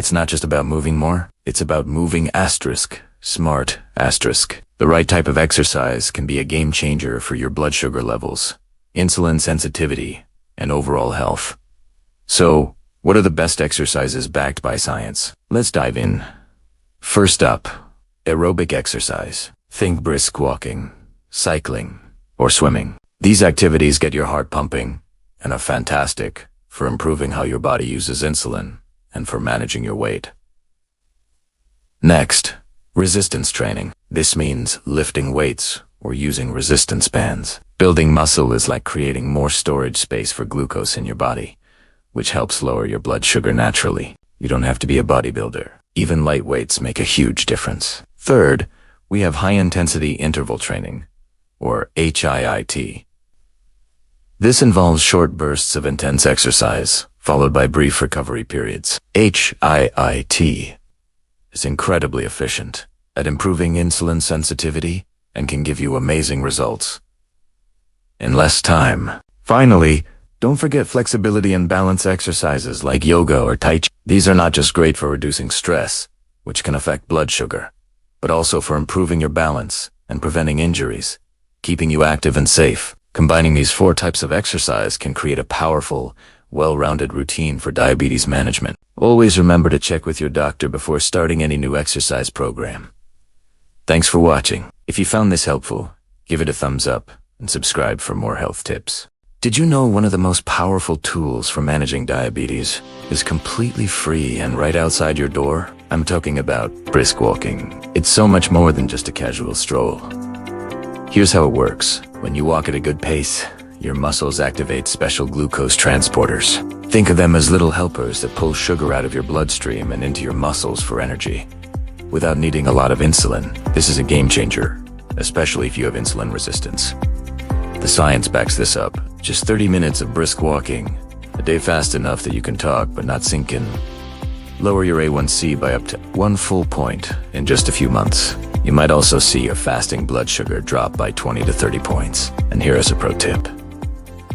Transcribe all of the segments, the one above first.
it's not just about moving more, it's about moving smart. The right type of exercise can be a game changer for your blood sugar levels, insulin sensitivity, and overall health. So, what are the best exercises backed by science? Let's dive in. First up, aerobic exercise. Think brisk walking, cycling, or swimming. These activities get your heart pumping and are fantastic for improving how your body uses insulin and for managing your weight. Next, resistance training. This means lifting weights or using resistance bands. Building muscle is like creating more storage space for glucose in your body, which helps lower your blood sugar naturally. You don't have to be a bodybuilder. Even light weights make a huge difference. Third, we have high-intensity interval training, or HIIT. This involves short bursts of intense exercise, followed by brief recovery periods. HIIT is incredibly efficient at improving insulin sensitivity and can give you amazing results in less time. Finally, don't forget flexibility and balance exercises like yoga or tai chi. These are not just great for reducing stress, which can affect blood sugar, but also for improving your balance and preventing injuries, keeping you active and safe. Combining these 4 types of exercise can create a powerful, well-rounded routine for diabetes management. Always remember to check with your doctor before starting any new exercise program. Thanks for watching. If you found this helpful, give it a thumbs up and subscribe for more health tips. Did you know one of the most powerful tools for managing diabetes is completely free and right outside your door? I'm talking about brisk walking. It's so much more than just a casual stroll. Here's how it works. When you walk at a good pace, your muscles activate special glucose transporters. Think of them as little helpers that pull sugar out of your bloodstream and into your muscles for energy. Without needing a lot of insulin, this is a game changer, especially if you have insulin resistance. The science backs this up. Just 30 minutes of brisk walking, a day fast enough that you can talk but not sink in. Lower your A1C by up to 1 full point in just a few months. You might also see your fasting blood sugar drop by 20 to 30 points. And here is a pro tip.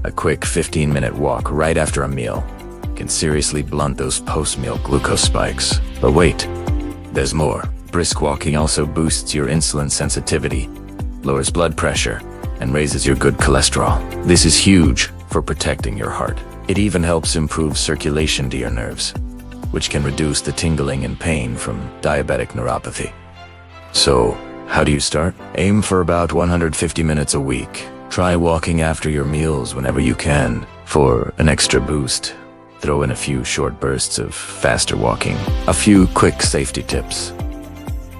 A quick 15-minute walk right after a meal can seriously blunt those post-meal glucose spikes. But wait, there's more. Brisk walking also boosts your insulin sensitivity, lowers blood pressure, and raises your good cholesterol. This is huge for protecting your heart. It even helps improve circulation to your nerves, which can reduce the tingling and pain from diabetic neuropathy. So, how do you start? Aim for about 150 minutes a week. Try walking after your meals whenever you can. For an extra boost, throw in a few short bursts of faster walking. A few quick safety tips.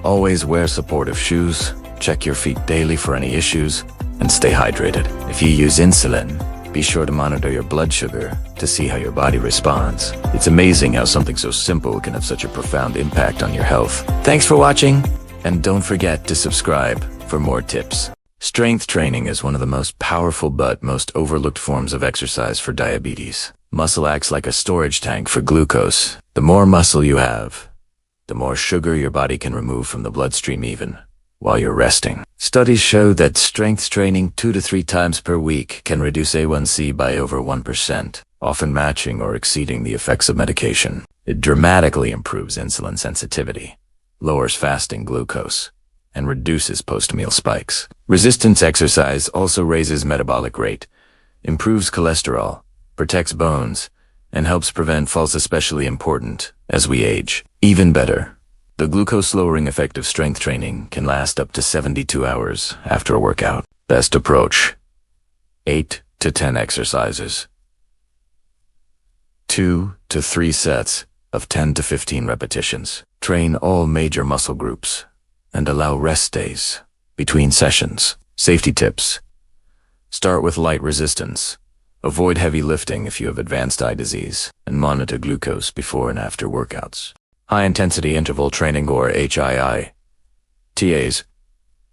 Always wear supportive shoes, check your feet daily for any issues, and stay hydrated. If you use insulin, be sure to monitor your blood sugar to see how your body responds. It's amazing how something so simple can have such a profound impact on your health. Thanks for watching, and don't forget to subscribe for more tips. Strength training is one of the most powerful but most overlooked forms of exercise for diabetes. Muscle acts like a storage tank for glucose. The more muscle you have, the more sugar your body can remove from the bloodstream even while you're resting. Studies show that strength training 2 to 3 times per week can reduce A1C by over 1%, often matching or exceeding the effects of medication. It dramatically improves insulin sensitivity, lowers fasting glucose, and reduces post-meal spikes. Resistance exercise also raises metabolic rate, improves cholesterol, protects bones, and helps prevent falls, especially important as we age. Even better, the glucose-lowering effect of strength training can last up to 72 hours after a workout. Best approach: 8 to 10 exercises. 2 to 3 sets of 10 to 15 repetitions. Train all major muscle groups and allow rest days between sessions. Safety tips: start with light resistance. Avoid heavy lifting if you have advanced eye disease, and monitor glucose before and after workouts. High-intensity interval training, or HIITs,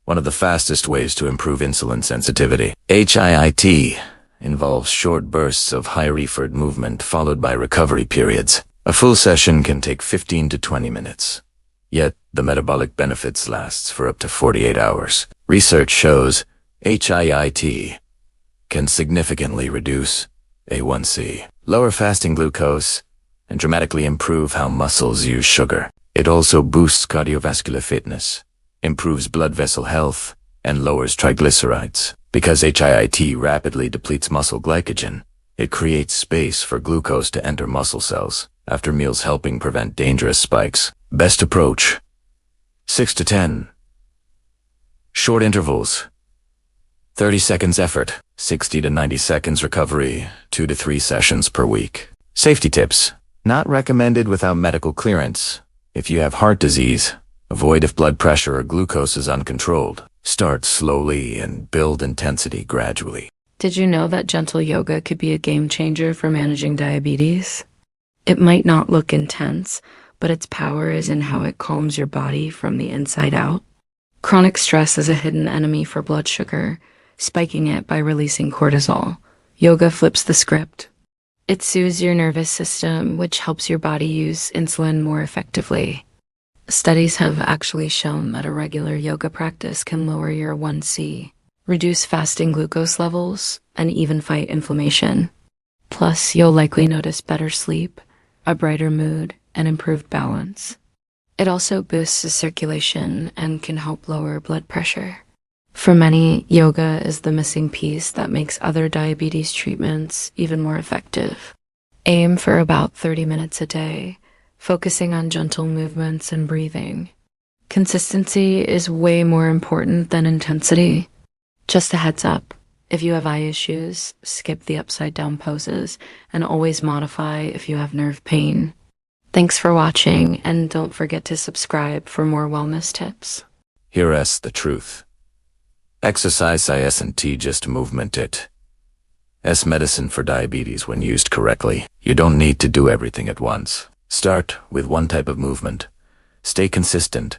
one of the fastest ways to improve insulin sensitivity. HIIT involves short bursts of high-effort movement followed by recovery periods. A full session can take 15 to 20 minutes, yet the metabolic benefits lasts for up to 48 hours. Research shows HIIT can significantly reduce A1C, lower fasting glucose, and dramatically improve how muscles use sugar. It also boosts cardiovascular fitness, improves blood vessel health, and lowers triglycerides. Because HIIT rapidly depletes muscle glycogen, it creates space for glucose to enter muscle cells after meals, helping prevent dangerous spikes. Best approach: 6 to 10. Short intervals: 30 seconds effort, 60 to 90 seconds recovery, 2 to 3 sessions per week. Safety tips: not recommended without medical clearance. If you have heart disease, avoid if blood pressure or glucose is uncontrolled. Start slowly and build intensity gradually. Did you know that gentle yoga could be a game changer for managing diabetes? It might not look intense, but its power is in how it calms your body from the inside out. Chronic stress is a hidden enemy for blood sugar, spiking it by releasing cortisol. Yoga flips the script. It soothes your nervous system, which helps your body use insulin more effectively. Studies have actually shown that a regular yoga practice can lower your A1C, reduce fasting glucose levels, and even fight inflammation. Plus, you'll likely notice better sleep, a brighter mood, and improved balance. It also boosts the circulation and can help lower blood pressure. For many, yoga is the missing piece that makes other diabetes treatments even more effective. Aim for about 30 minutes a day, focusing on gentle movements and breathing. Consistency is way more important than intensity. Just a heads up, if you have eye issues, skip the upside down poses and always modify if you have nerve pain. Thanks for watching, and don't forget to subscribe for more wellness tips. Hear us the truth. Exercise isn't just movement, it's medicine for diabetes when used correctly. You don't need to do everything at once. Start with one type of movement. Stay consistent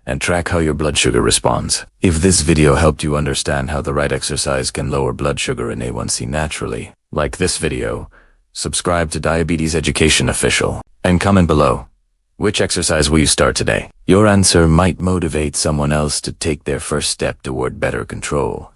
and track how your blood sugar responds. If this video helped you understand how the right exercise can lower blood sugar and A1C naturally, like this video, subscribe to Diabetes Education Official, and comment below. Which exercise will you start today? Your answer might motivate someone else to take their first step toward better control.